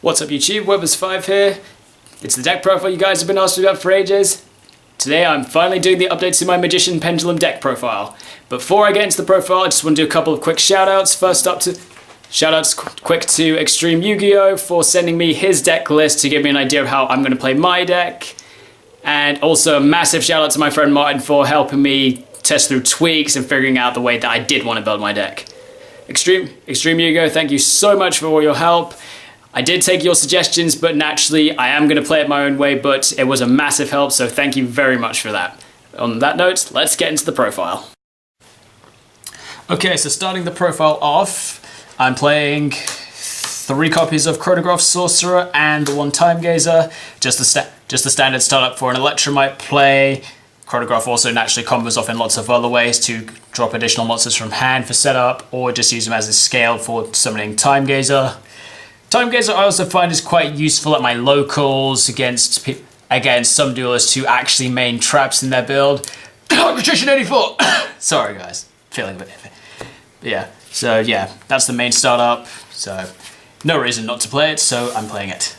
What's up YouTube, Webbers5 here. It's the deck profile you guys have been asking about for ages. Today I'm finally doing the updates to my Magician Pendulum deck profile. Before I get into the profile, I just want to do a couple of quick shoutouts. First up, shoutouts quick to ExtremeYugioh for sending me his deck list to give me an idea of how I'm going to play my deck. And also a massive shout out to my friend Martin for helping me test through tweaks and figuring out the way that I did want to build my deck. ExtremeYugioh, thank you so much for all your help. I did take your suggestions, but naturally I am going to play it my own way, but it was a massive help, so thank you very much for that. On that note, let's get into the profile. Okay, so starting the profile off, I'm playing 3 copies of Chronograph Sorcerer and the 1 Time Gazer, just the standard startup for an Electromite play. Chronograph also naturally combos off in lots of other ways to drop additional monsters from hand for setup, or just use them as a scale for summoning Time Gazer. Time Gazer I also find is quite useful at my locals against some duelists who actually main traps in their build. Magician 84! Sorry guys, feeling a bit iffy. Yeah, so yeah, that's the main startup, so no reason not to play it, so I'm playing it.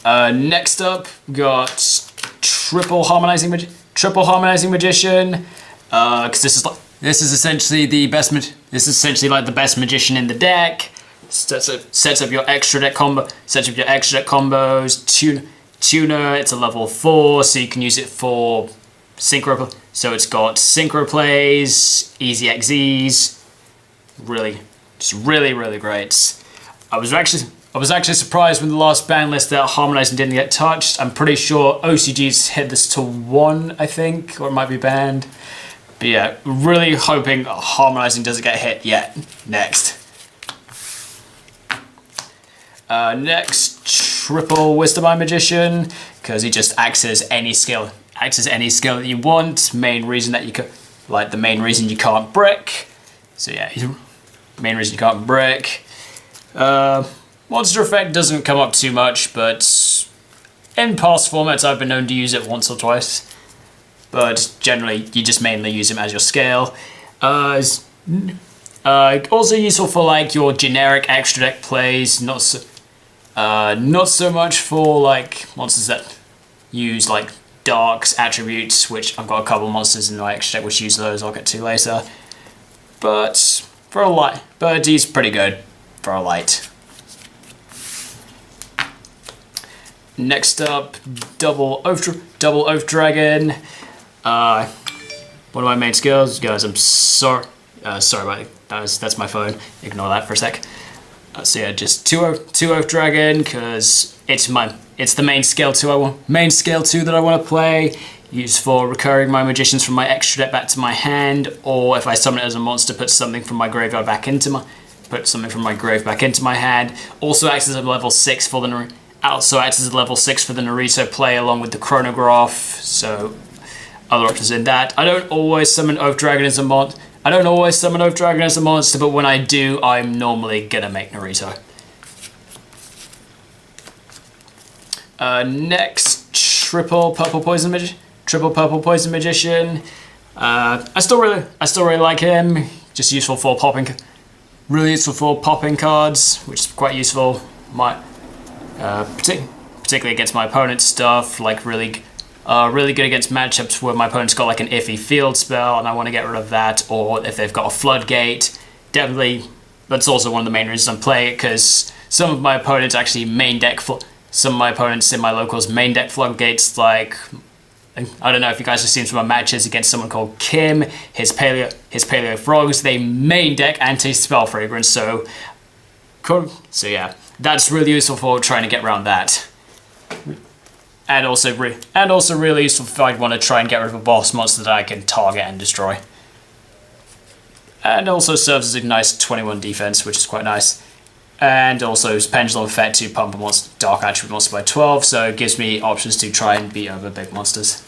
Next up, we got Triple Harmonizing Magician, because this is essentially like the best magician in the deck. Sets up your extra deck combos. Tuner, it's a level 4, so you can use it for synchro. So it's got synchro plays, easy XEs. Really great. I was actually surprised when the last ban list that Harmonizing didn't get touched. I'm pretty sure OCG's hit this to 1, I think, or it might be banned. But yeah, really hoping Harmonizing doesn't get hit yet. Next, Triple Wisdom Eye Magician, because he just acts as any skill that you want. Main reason you can't brick. So yeah, main reason you can't brick. Monster effect doesn't come up too much, but in past formats I've been known to use it once or twice. But generally you just mainly use him as your scale. Also useful for like your generic extra deck plays, not so much for like monsters that use like darks, attributes, which I've got a couple of monsters in my extra deck which use those, I'll get to later. But he's pretty good for a light. Next up, Double Oath Dragon. One of my main skills, guys. I'm sorry about it. That's my phone. Ignore that for a sec. So yeah, just two Oath Dragon, because it's the main scale 2 that I want to play. Used for recurring my magicians from my extra deck back to my hand, or if I summon it as a monster, put something from my graveyard back into my hand. Also acts as a level 6 for the Naruto play along with the Chronograph. So other options in that. I don't always summon Oath Dragon as a monster, but when I do, I'm normally gonna make Naruto. Next, Triple Purple Poison Magician. I still really like him. Just useful for popping cards, which is quite useful. Particularly against my opponent's stuff, like really good against matchups where my opponent's got like an iffy field spell and I want to get rid of that, or if they've got a floodgate. Definitely, that's also one of the main reasons I'm playing it, because some of my opponents in my locals main deck floodgates. Like, I don't know if you guys have seen some of my matches against someone called Kim, his Paleo Frogs, they main deck Anti-Spell Fragrance, so yeah, that's really useful for trying to get around that. And also really useful if I want to try and get rid of a boss monster that I can target and destroy. And also serves as a nice 21 defense, which is quite nice. And also his Pendulum effect to pump a dark attribute monster by 12, so it gives me options to try and beat over big monsters.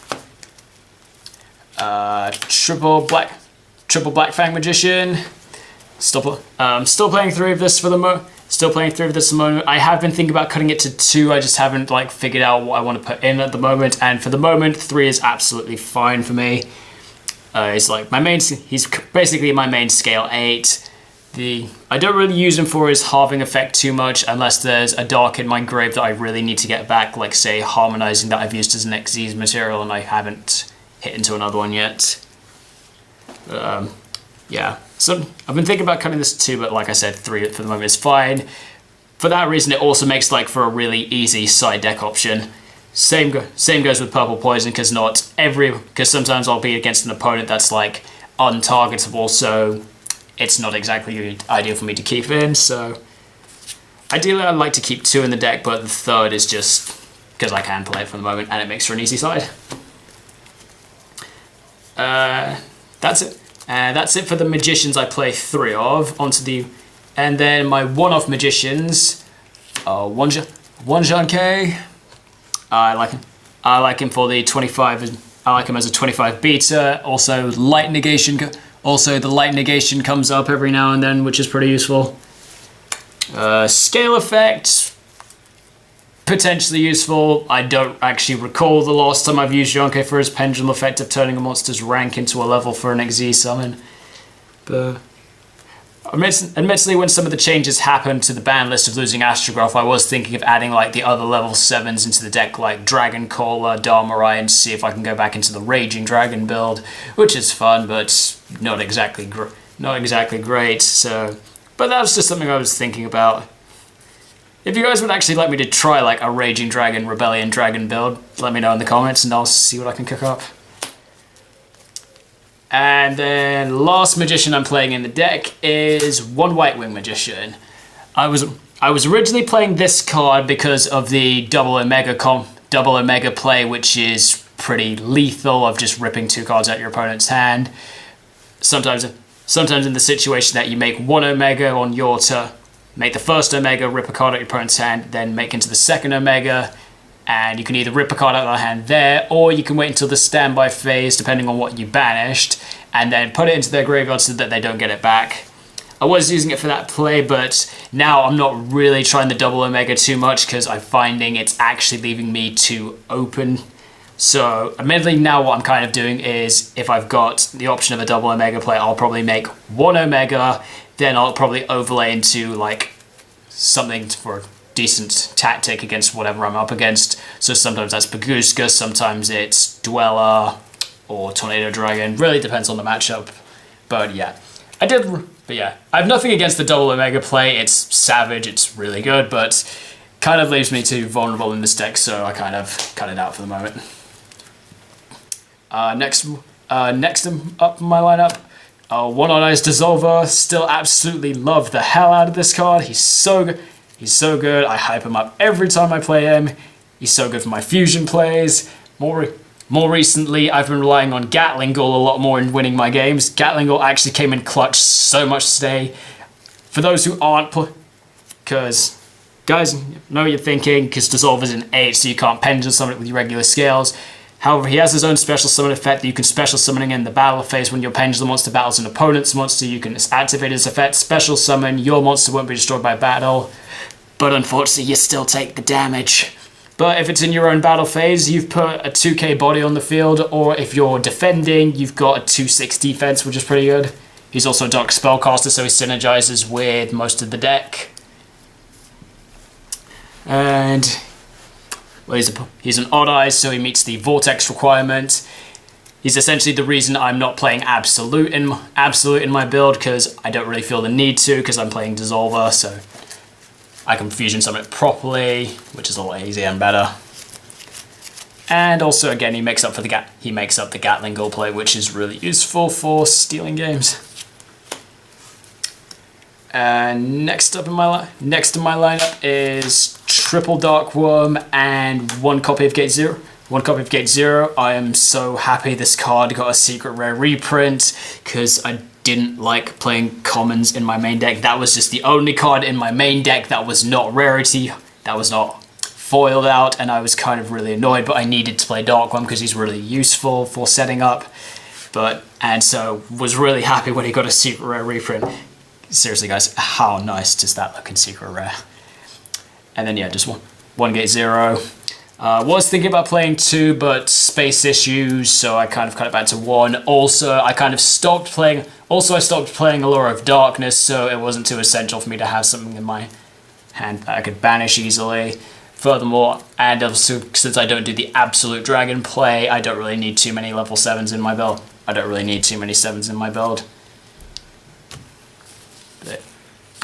Triple Black Fang Magician. Still playing 3 of this for the moment. I have been thinking about cutting it to 2. I just haven't like figured out what I want to put in at the moment. And for the moment, 3 is absolutely fine for me. He's basically my main scale 8. I don't really use him for his halving effect too much unless there's a dark in my grave that I really need to get back, like say harmonizing that I've used as an Xyz material and I haven't hit into another one yet. Yeah, so I've been thinking about cutting this to 2, but like I said, 3 for the moment is fine. For that reason, it also makes like for a really easy side deck option. Same goes with Purple Poison, because sometimes I'll be against an opponent that's like untargetable, so it's not exactly ideal for me to keep in. So ideally I'd like to keep 2 in the deck, but the 3rd is just because I can play it for the moment and it makes for an easy side. That's it. That's it for the magicians I play 3 of. And then my one-off magicians, One John K. I like him for the 25. I like him as a 25 beta. Also, light negation. Also, the light negation comes up every now and then, which is pretty useful. Scale effect, potentially useful. I don't actually recall the last time I've used Yonke for his pendulum effect of turning a monster's rank into a level for an XZ summon. But admittedly, when some of the changes happened to the ban list of losing Astrograph, I was thinking of adding like the other level 7s into the deck, like Dragon Caller, Dharmarai, and see if I can go back into the Raging Dragon build, which is fun, but not exactly great. So, but that was just something I was thinking about. If you guys would actually like me to try like a Raging Dragon, Rebellion Dragon build, let me know in the comments and I'll see what I can cook up. And then last magician I'm playing in the deck is one White Wing Magician. I was originally playing this card because of the double Omega play, which is pretty lethal of just ripping 2 cards out your opponent's hand. Sometimes in the situation that you make 1 Omega on your turn, make the first Omega, rip a card out your opponent's hand, then make into the second Omega, and you can either rip a card out of the hand there, or you can wait until the standby phase, depending on what you banished, and then put it into their graveyard so that they don't get it back. I was using it for that play, but now I'm not really trying the double Omega too much because I'm finding it's actually leaving me too open. So admittedly now what I'm kind of doing is if I've got the option of a double Omega play, I'll probably make 1 Omega, then I'll probably overlay into like something for a decent tactic against whatever I'm up against. So sometimes that's Baguska, sometimes it's Dweller or Tornado Dragon, really depends on the matchup. But yeah, I have nothing against the double Omega play. It's savage, it's really good, but kind of leaves me too vulnerable in this deck, so I kind of cut it out for the moment. Next up in my lineup, One Odd Eyes Dissolver. Still absolutely love the hell out of this card. He's so good. He's so good. I hype him up every time I play him. He's so good for my fusion plays. More recently, I've been relying on Gatling Gull a lot more in winning my games. Gatling Gull actually came in clutch so much today. For those who aren't, because guys, know what you're thinking, because Dissolver's an 8, so you can't pendulum summon it with your regular scales. However, he has his own special summon effect that you can special summoning in the battle phase. When your pendulum monster battles an opponent's monster, you can activate his effect, special summon, your monster won't be destroyed by battle. But unfortunately, you still take the damage. But if it's in your own battle phase, you've put a 2k body on the field, or if you're defending, you've got a 2/6 defense, which is pretty good. He's also a Dark Spellcaster, so he synergizes with most of the deck. And well, he's an Odd Eyes, so he meets the Vortex requirement. He's essentially the reason I'm not playing Absolute in my build, because I don't really feel the need to, because I'm playing Dissolver, so I can fusion summon it properly, which is a lot easier and better. And also, again, he makes up the Gatling Gull play, which is really useful for stealing games. And next in my lineup is triple Dark Worm and 1 copy of Gate Zero. 1 copy of Gate Zero. I am so happy this card got a secret rare reprint, because I didn't like playing commons in my main deck. That was just the only card in my main deck that was not rarity, that was not foiled out, and I was kind of really annoyed, but I needed to play Dark Worm because he's really useful for setting up. And so was really happy when he got a secret rare reprint. Seriously guys, how nice does that look in secret rare? And then yeah, just one Gate Zero. Was thinking about playing 2, but space issues, so I kind of cut it back to 1. Also, I stopped playing Allure of Darkness, so it wasn't too essential for me to have something in my hand that I could banish easily. Furthermore, and also since I don't do the absolute dragon play, I don't really need too many level 7s in my build. I don't really need too many 7s in my build. But,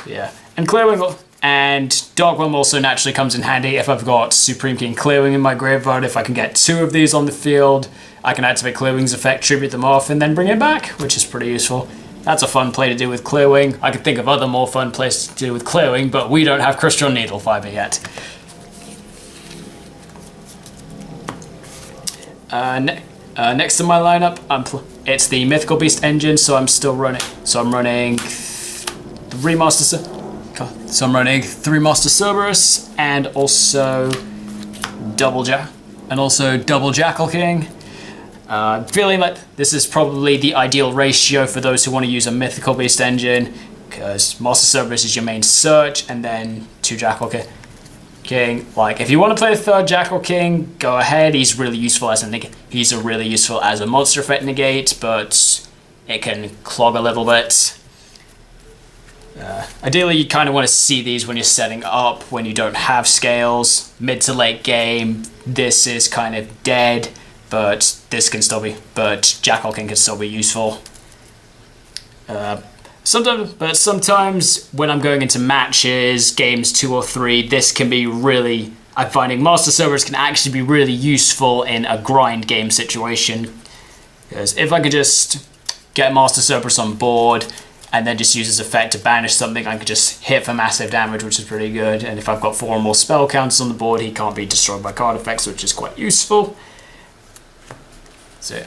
yeah, and Clearwing and Darkwing also naturally comes in handy if I've got Supreme King Clearwing in my graveyard. If I can get 2 of these on the field, I can activate Clearwing's effect, tribute them off, and then bring it back, which is pretty useful. That's a fun play to do with Clearwing. I could think of other more fun plays to do with Clearwing, but we don't have Crystal Needle Fiber yet. Next in my lineup, it's the Mythical Beast engine, so I'm running 3 Master Cerberus and also double Jackal King. Feeling like this is probably the ideal ratio for those who want to use a Mythical Beast engine, because Master Cerberus is your main search, and then 2 Jackal King. Like, if you want to play a 3rd Jackal King, go ahead. He's really useful as a monster effect negate, but it can clog a little bit. Ideally, you kind of want to see these when you're setting up, when you don't have scales. Mid to late game, this is kind of dead, but Jackal King can still be useful. Sometimes when I'm going into matches, games 2 or 3, this can be really... I'm finding Master Cerberus can actually be really useful in a grind game situation. Because if I could just get Master Cerberus on board and then just use his effect to banish something, I could just hit for massive damage, which is pretty good. And if I've got 4 or more spell counters on the board, he can't be destroyed by card effects, which is quite useful. So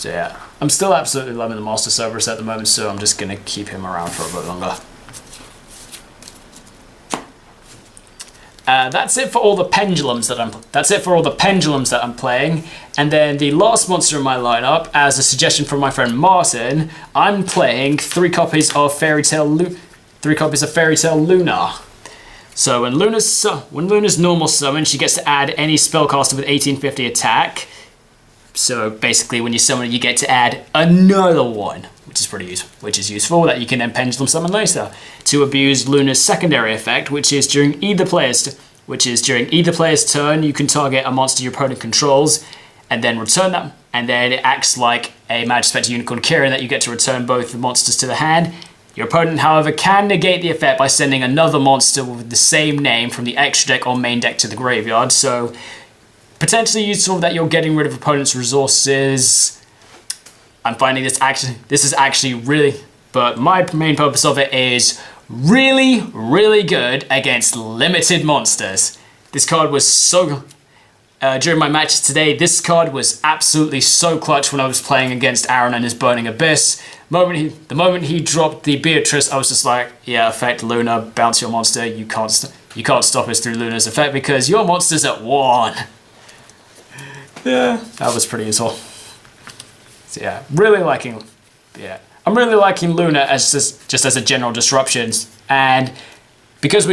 yeah, I'm still absolutely loving the Master Cerberus at the moment, so I'm just going to keep him around for a bit longer. That's it for all the pendulums that I'm playing. And then the last monster in my lineup, as a suggestion from my friend Martin, I'm playing 3 copies of Fairy Tale Luna. So when Luna's normal summon, she gets to add any spellcaster with 1850 attack. So basically, when you summon it, you get to add another one, which is useful, that you can then pendulum summon later to abuse Luna's secondary effect, which is during either player's turn, you can target a monster your opponent controls, and then return them. And then it acts like a Magic Spectre Unicorn Kirin that you get to return both the monsters to the hand. Your opponent, however, can negate the effect by sending another monster with the same name from the extra deck or main deck to the graveyard. So potentially useful that you're getting rid of opponent's resources. I'm finding this is actually really, but my main purpose of it is really, really good against limited monsters. This card was so, during my matches today, this card was absolutely so clutch when I was playing against Aaron and his Burning Abyss. The moment he dropped the Beatrice, I was just like, yeah, effect Luna, bounce your monster, you can't stop us through Luna's effect because your monster's at 1. Yeah, that was pretty useful. So yeah, I'm really liking Luna as just as a general disruption, and because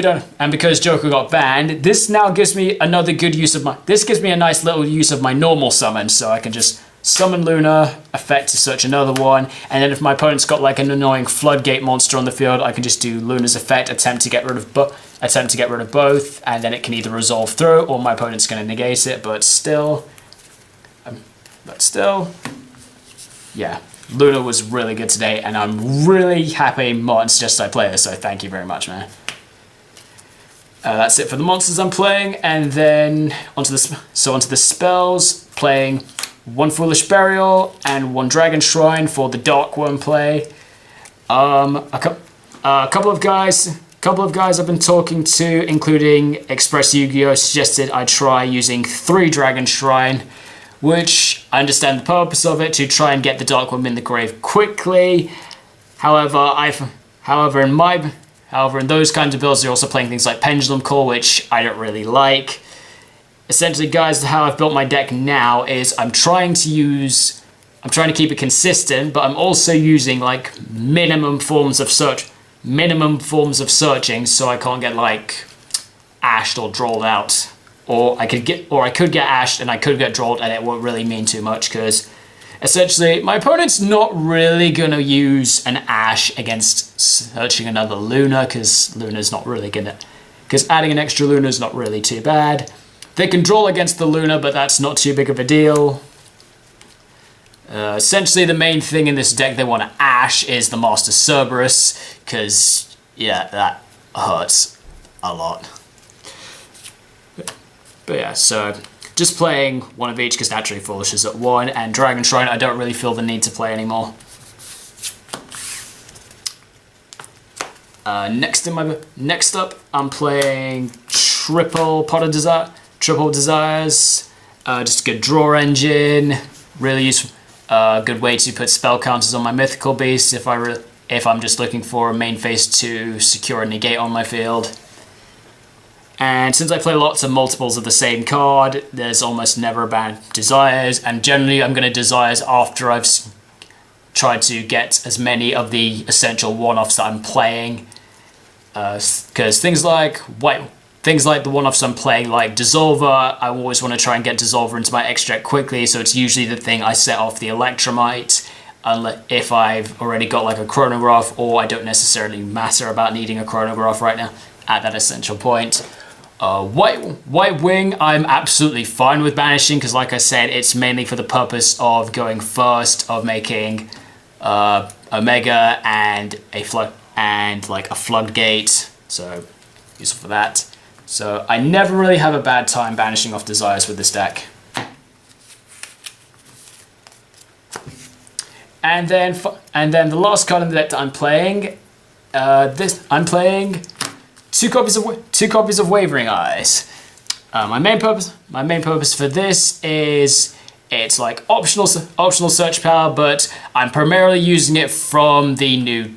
Joker got banned, this now gives me a nice little use of my normal summon, so I can just summon Luna, effect to search another one, and then if my opponent's got like an annoying floodgate monster on the field, I can just do Luna's effect, attempt to get rid of both, and then it can either resolve through or my opponent's going to negate it, but still, yeah, Luna was really good today, and I'm really happy Martin suggested I play this, so thank you very much, man. That's it for the monsters I'm playing, and then onto the spells, playing 1 Foolish Burial and 1 Dragon Shrine for the Dark Worm play. A couple of guys I've been talking to, including ExtremeYugioh, suggested I try using 3 Dragon Shrine, which I understand the purpose of it, to try and get the Dark Worm in the grave quickly. However, in those kinds of builds, you're also playing things like Pendulum Core, which I don't really like. Essentially, guys, how I've built my deck now is I'm trying to keep it consistent, but I'm also using like minimum forms of searching, so I can't get like ashed or drawled out. or I could get ashed and I could get drawled, and it won't really mean too much because essentially my opponent's not really gonna use an ash against searching another Luna because Luna's not really gonna, because adding an extra Luna is not really too bad. They can draw against the Luna, but that's not too big of a deal. Essentially, the main thing in this deck they want to ash is the Master Cerberus, because, yeah, that hurts a lot. But yeah, so just playing one of each, because Naturally Foolish is at 1, and Dragon Shrine I don't really feel the need to play anymore. Next up, I'm playing Triple Desires. Just a good draw engine, really useful. Good way to put spell counters on my mythical beasts if I'm just looking for a main phase to secure a negate on my field. And since I play lots of multiples of the same card, there's almost never a bad Desires, and generally I'm going to Desires after I've tried to get as many of the essential one-offs that I'm playing. Because things like the one-offs I'm playing, like Dissolver, I always want to try and get Dissolver into my extra deck quickly, so it's usually the thing I set off the Electromite, if I've already got like a Chronograph, or I don't necessarily matter about needing a Chronograph right now at that essential point. White Wing, I'm absolutely fine with banishing, because like I said, it's mainly for the purpose of going first, of making Omega and a Floodgate, so useful for that. So I never really have a bad time banishing off Desires with this deck. And then the last card in the deck that I'm playing, I'm playing two copies of Wavering Eyes. My main purpose for this is it's like optional search power, but I'm primarily using it from the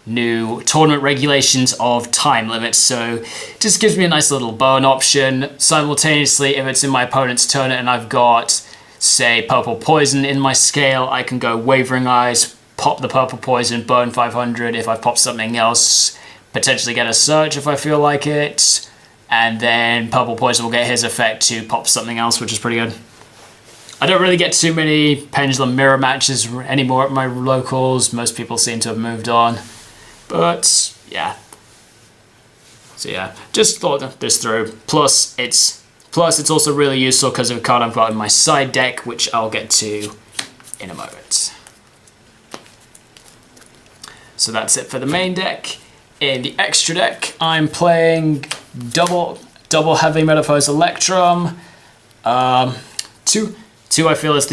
new tournament regulations of time limits, so it just gives me a nice little burn option. Simultaneously, if it's in my opponent's turn and I've got, say, Purple Poison in my scale, I can go Wavering Eyes, pop the Purple Poison, burn 500. If I pop something else, potentially get a search if I feel like it, and then Purple Poison will get his effect to pop something else, which is pretty good. I don't really get too many Pendulum Mirror matches anymore at my locals. Most people seem to have moved on. But, yeah. So, yeah, just thought this through. Plus, it's also really useful because of a card I've got in my side deck, which I'll get to in a moment. So that's it for the main deck. In the extra deck, I'm playing double Heavy Metaphors Electrum. Two I feel is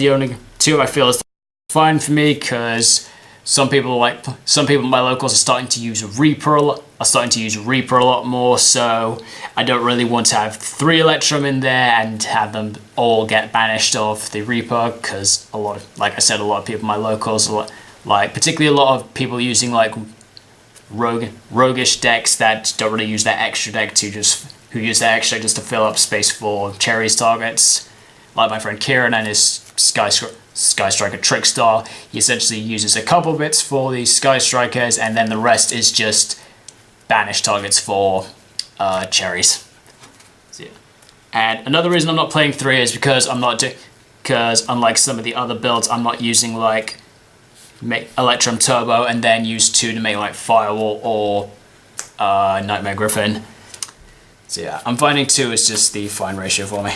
fine for me, because some people in my locals are starting to use Reaper a lot more, so I don't really want to have 3 Electrum in there and have them all get banished off the Reaper, because like I said, a lot of people in my locals, particularly a lot of people using like roguish decks that don't really use their extra deck who use their extra deck just to fill up space for Cherry's targets. Like my friend Kieran and his Sky Striker Trickstar, he essentially uses a couple bits for the Sky Strikers, and then the rest is just banish targets for Cherries. So, yeah. And another reason I'm not playing 3 is because unlike some of the other builds, I'm not using like make Electrum Turbo and then use 2 to make like Firewall or Nightmare Griffin. So yeah, I'm finding 2 is just the fine ratio for me.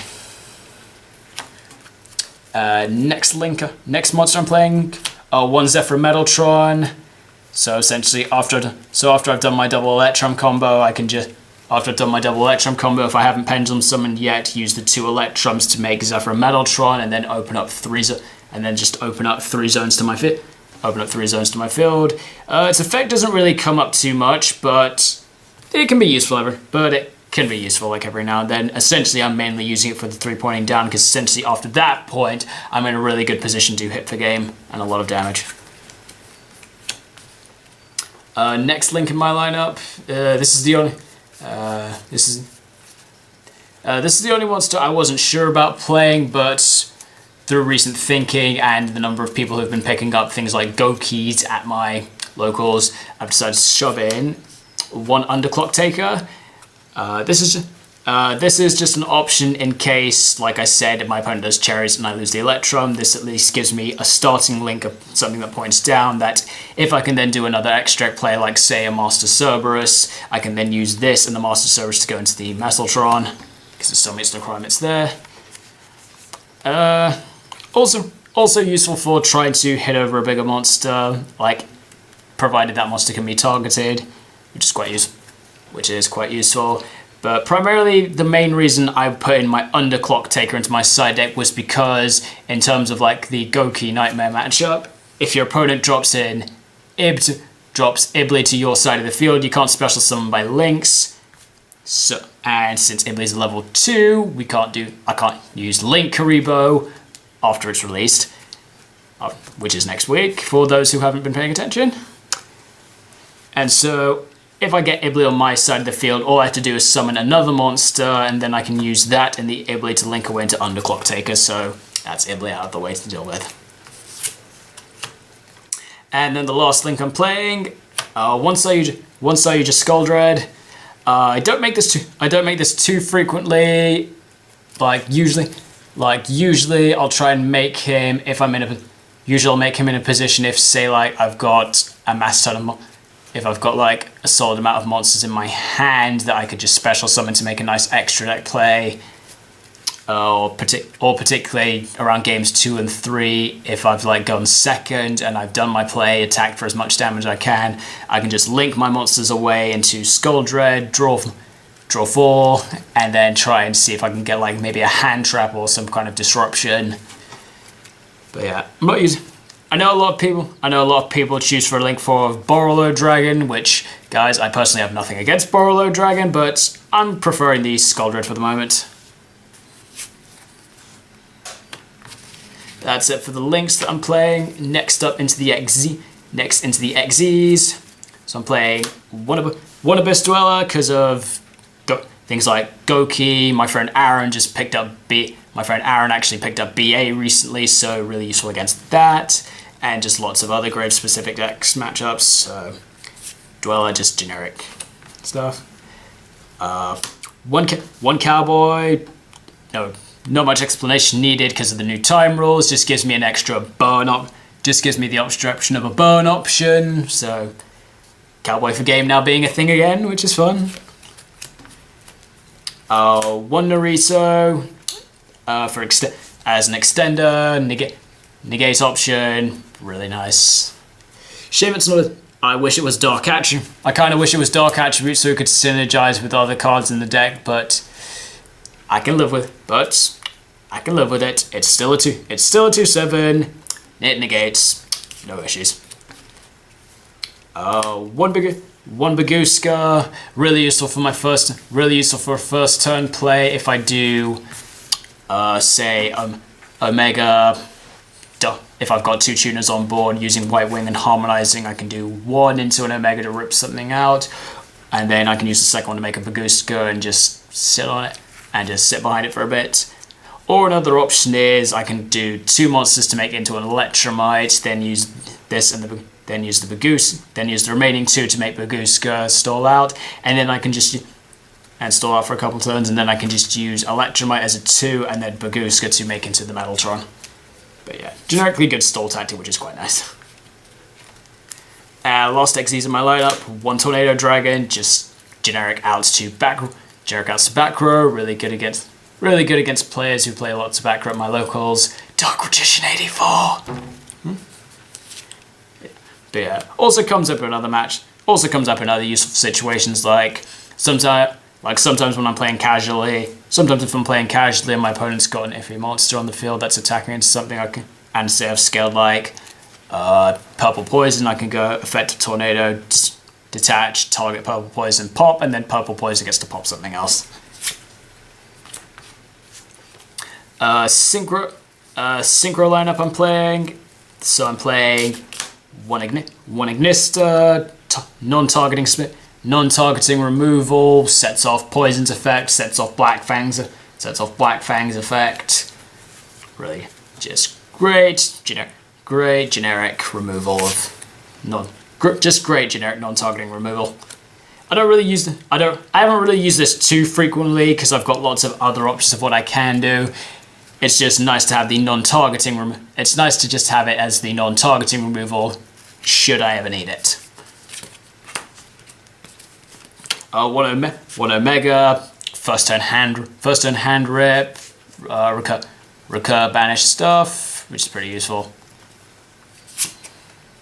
Next monster I'm playing, 1 Zephyr Metaltron. So essentially, after I've done my double Electrum combo, if I haven't Pendulum summoned yet, use the 2 Electrums to make Zephyr Metaltron, and then open up 3 zones to my field. Its effect doesn't really come up too much, but it can be useful like every now and then. Essentially, I'm mainly using it for the 3-pointing down, because essentially after that point, I'm in a really good position to hit for game and a lot of damage. Next link in my lineup. This is the only monster I wasn't sure about playing, but through recent thinking and the number of people who've been picking up things like Go Keys at my locals, I've decided to shove in 1 Underclock Taker. This This is just an option in case, like I said, my opponent does cherries and I lose the Electrum. This at least gives me a starting link of something that points down, that if I can then do another extract play, like say a Master Cerberus, I can then use this and the Master Cerberus to go into the Metaltron, because there's so much requirements there. Also useful for trying to hit over a bigger monster, like provided that monster can be targeted, which is quite useful. But primarily, the main reason I put in my Underclock Taker into my side deck was because, in terms of like the Goki Nightmare matchup, if your opponent drops in drops Ibli to your side of the field, you can't special summon by links. And since Ibli is level 2, I can't use Link Karibo after it's released, which is next week for those who haven't been paying attention. And so, if I get Ibli on my side of the field, all I have to do is summon another monster, and then I can use that and the Ibli to link away into Underclock Taker, so that's Ibli out of the way to deal with. And then the last link I'm playing, once I use a Skull Dread. I don't make this too frequently. Usually I'll try and make him Usually I'll make him in a position if, say, like I've got a mass ton of if I've got like a solid amount of monsters in my hand that I could just special summon to make a nice extra deck play, or particularly around games 2 and 3, if I've like gone second and I've done my play, attacked for as much damage as I can just link my monsters away into Skull Dread, draw 4, and then try and see if I can get like maybe a hand trap or some kind of disruption. But yeah, I know a lot of people choose for a link for Borrello Dragon, which, guys, I personally have nothing against Borrello Dragon, but I'm preferring the Skull Dread for the moment. That's it for the links that I'm playing. Next into the XZs. So I'm playing One Abyss Dweller because of things like Goki. My friend Aaron actually picked up BA recently, so really useful against that. And just lots of other grave-specific decks matchups. So Dweller, just generic stuff. One cowboy. No, not much explanation needed because of the new time rules. Just gives me an extra burn up. Just gives me the option of a burn option. So cowboy for game now being a thing again, which is fun. One Naruto as an extender. Negate option, really nice. Shame it's not I wish it was Dark Attribute. I kind of wish it was Dark Attribute so it could synergize with other cards in the deck, but I can live with it. It's still a 2/7. It negates. No issues. One Baguska, really useful for a first turn play if I do say Omega. If I've got 2 tuners on board using White Wing and Harmonizing, I can do 1 into an Omega to rip something out, and then I can use the second one to make a Baguska and just sit on it and just sit behind it for a bit. Or another option is I can do 2 monsters to make it into an Electromite, then use this and then use the Baguska, then use the remaining 2 to make Baguska stall out, and then I can just stall out for a couple turns, and then I can just use Electromite as a 2 and then Baguska to make into the Metaltron. But yeah, generically good stall tactic, which is quite nice. Last XZs in my lineup, 1 Tornado Dragon, just generic outs to back row, really good against players who play lots of back row at my locals. Dark Magician 84. But yeah, also comes up in other useful situations, like sometimes when I'm playing casually. Sometimes if I'm playing casually and my opponent's got an iffy monster on the field that's attacking into something, and say I've scaled like Purple Poison, I can go Effective Tornado, detach, target Purple Poison, pop, and then Purple Poison gets to pop something else. Synchro lineup I'm playing. So I'm playing one Ignista, non-targeting removal, sets off Poison's effect, sets off Black Fang's effect. Really, just great generic removal of great generic non-targeting removal. I haven't really used this too frequently because I've got lots of other options of what I can do. It's just nice to have the non-targeting. It's nice to just have it as the non-targeting removal, should I ever need it. One Omega, first turn hand rip, recur banish stuff, which is pretty useful.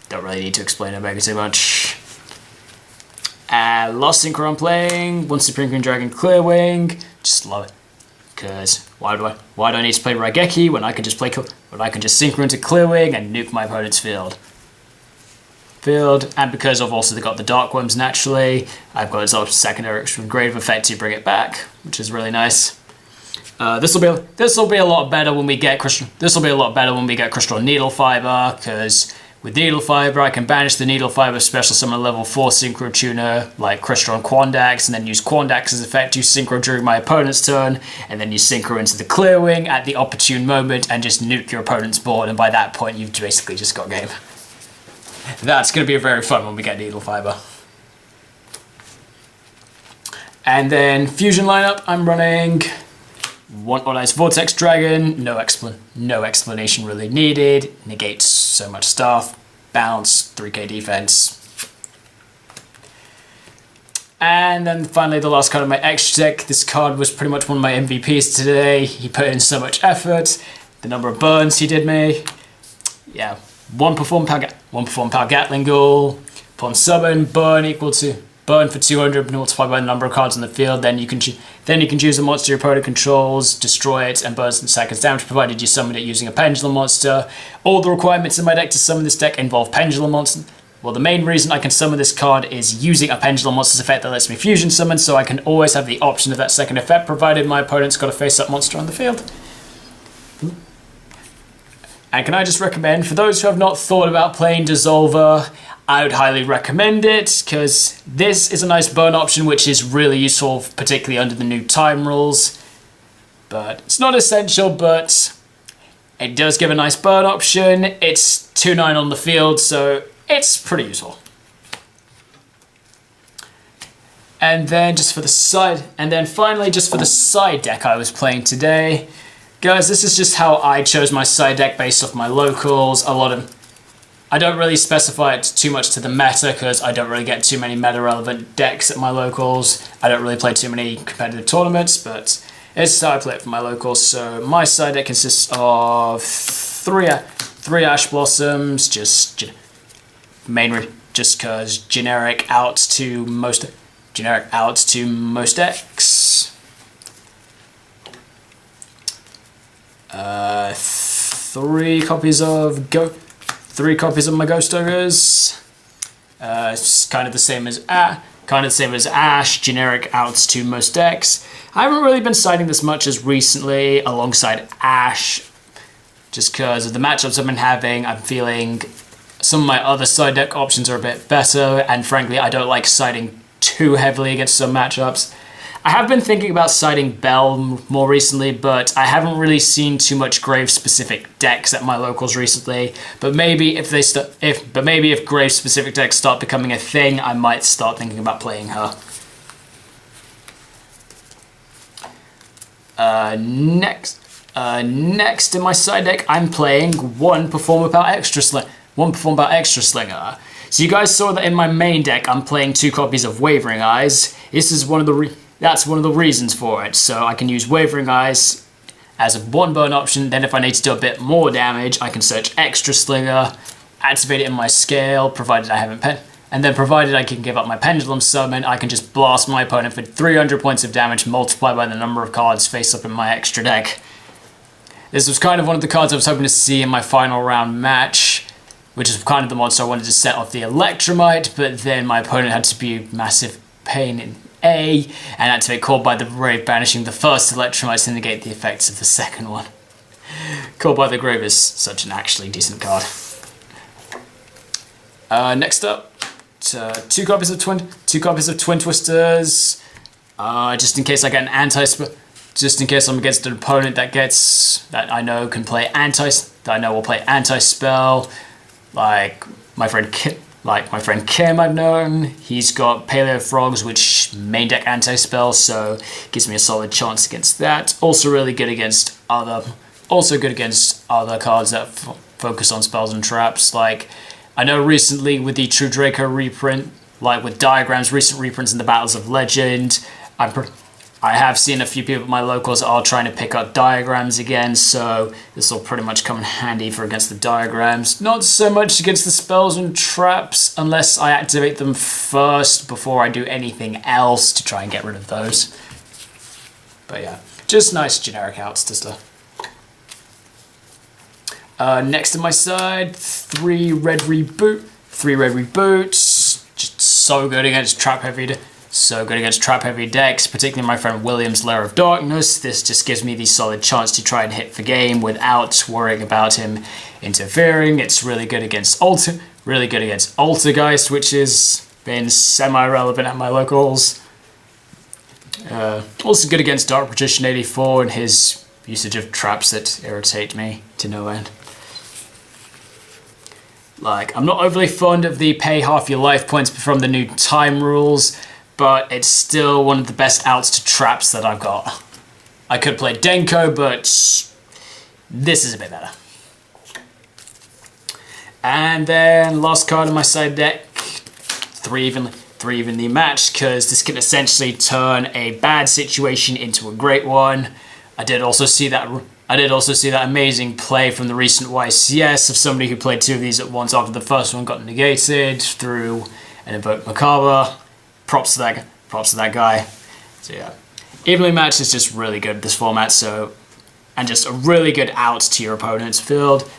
Don't really need to explain Omega too much. Lost Synchro I'm playing, one Supreme Green Dragon Clearwing, just love it. Because why do I need to play Raigeki when I can just Synchro into Clearwing and nuke my opponent's field? And because I've also got the Dark Worms naturally, I've got its secondary Grave effect to bring it back, which is really nice. This will be a lot better when we get Crystal Needle Fiber, because with Needle Fiber I can banish the Needle Fiber special summon level 4 Synchro Tuner like Crystal Quandax, and then use Quandax's effect to Synchro during my opponent's turn, and then you Synchro into the Clearwing at the opportune moment and just nuke your opponent's board, and by that point you've basically just got game. That's going to be very fun when we get Needle Fiber. And then Fusion lineup, I'm running one Odd Eyes Vortex Dragon, no explanation really needed, negates so much stuff, bounce, 3k defense. And then finally the last card of my extra deck. This card was pretty much one of my MVPs today. He put in so much effort, the number of burns he did me. Yeah, one perform power Gatling Ghoul, upon summon, burn for 200 multiplied by the number of cards on the field. Then you can choose a monster your opponent controls, destroy it, and burns in seconds damage, provided you summon it using a Pendulum monster. All the requirements in my deck to summon this deck involve Pendulum monster. Well, the main reason I can summon this card is using a Pendulum monster's effect that lets me fusion summon, so I can always have the option of that second effect, provided my opponent's got a face-up monster on the field. And can I just recommend, for those who have not thought about playing Dissolver, I would highly recommend it, because this is a nice burn option which is really useful, particularly under the new time rules. But it's not essential, but it does give a nice burn option. It's 2/9 on the field, so it's pretty useful. And then finally, just for the side deck I was playing today. Guys, this is just how I chose my side deck based off my locals. I don't really specify it too much to the meta, because I don't really get too many meta-relevant decks at my locals. I don't really play too many competitive tournaments, but it's how I play it for my locals. So my side deck consists of three Ash Blossoms, just because generic out to most decks. 3 copies of my Ghost Ogres. It's kind of the same as Ash, generic outs to most decks. I haven't really been siding this much as recently alongside Ash, just because of the matchups I've been having. I'm feeling some of my other side deck options are a bit better, and frankly I don't like siding too heavily against some matchups. I have been thinking about siding Bell more recently, but I haven't really seen too much Grave-specific decks at my locals recently. But maybe if Grave-specific decks start becoming a thing, I might start thinking about playing her. Next in my side deck, I'm playing one Performer Power Extra Slinger. So you guys saw that in my main deck, I'm playing 2 copies of Wavering Eyes. That's one of the reasons for it. So I can use Wavering Eyes as a 1 burn option. Then if I need to do a bit more damage, I can search Extra Slinger, activate it in my scale, provided I can give up my Pendulum Summon, I can just blast my opponent for 300 points of damage multiplied by the number of cards face up in my extra deck. This was kind of one of the cards I was hoping to see in my final round match, which is kind of the monster I wanted to set off the Electromite, but then my opponent had to be a massive pain in A, and activate Called by the Grave, banishing the first Electromite to negate the effects of the second one. Called by the Grave is such an actually decent card. Next up, 2 copies of Twin Twisters, just in case I get an just in case I'm against an opponent that I know will play anti-spell, like my friend Like my friend Kim I've known, he's got Paleo Frogs, which main deck anti-spell, so gives me a solid chance against that. Also really good against other cards that focus on spells and traps. Like, I know recently with the True Draco reprint, like with diagrams, recent reprints in the Battles of Legend, I have seen a few people at my locals are trying to pick up diagrams again, so this will pretty much come in handy for against the diagrams. Not so much against the spells and traps, unless I activate them first before I do anything else to try and get rid of those. But yeah, just nice generic outs to stuff. Next to my side, 3 red reboots. Just so good against trap heavy decks, particularly my friend William's Lair of Darkness. This just gives me the solid chance to try and hit for game without worrying about him interfering. It's really good against Altergeist, which has been semi-relevant at my locals. Also good against Dark Magician 84 and his usage of traps that irritate me to no end. Like, I'm not overly fond of the pay half your life points from the new time rules, but it's still one of the best outs to traps that I've got. I could play Denko, but this is a bit better. And then last card in my side deck, 3 evenly matched, because this can essentially turn a bad situation into a great one. I did also see that amazing play from the recent YCS of somebody who played 2 of these at once after the first one got negated through an Invoke Macabre. Props to that guy. So yeah, evenly matched is just really good at this format. So, and just a really good out to your opponent's field.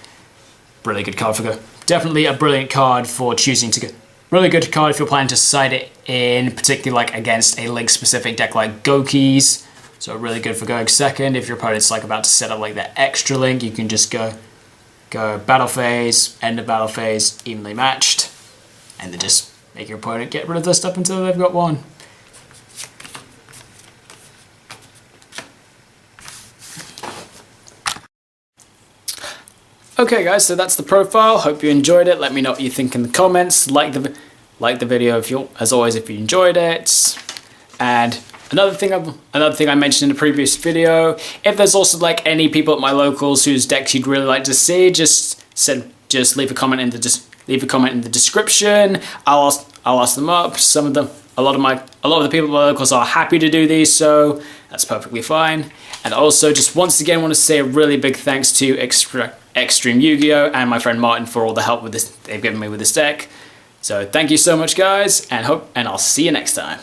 Really good card for go. Definitely a brilliant card for choosing to go. Really good card if you're planning to side it in, particularly like against a link specific deck like Goki's. So really good for going second. If your opponent's like about to set up like that extra link, you can just go battle phase, end of battle phase, evenly matched, and then just make your opponent get rid of their stuff until they've got one. Okay guys, so that's the profile. Hope you enjoyed it. Let me know what you think in the comments. Like the video if you enjoyed it. And another thing I mentioned in the previous video, if there's also like any people at my locals whose decks you'd really like to see, just leave a comment in the description. I'll ask them up. A lot of the people at my locals are happy to do these, so that's perfectly fine. And also, just once again, want to say a really big thanks to ExtremeYugioh and my friend Martin for all the help with this they've given me with this deck. So thank you so much, guys, and I'll see you next time.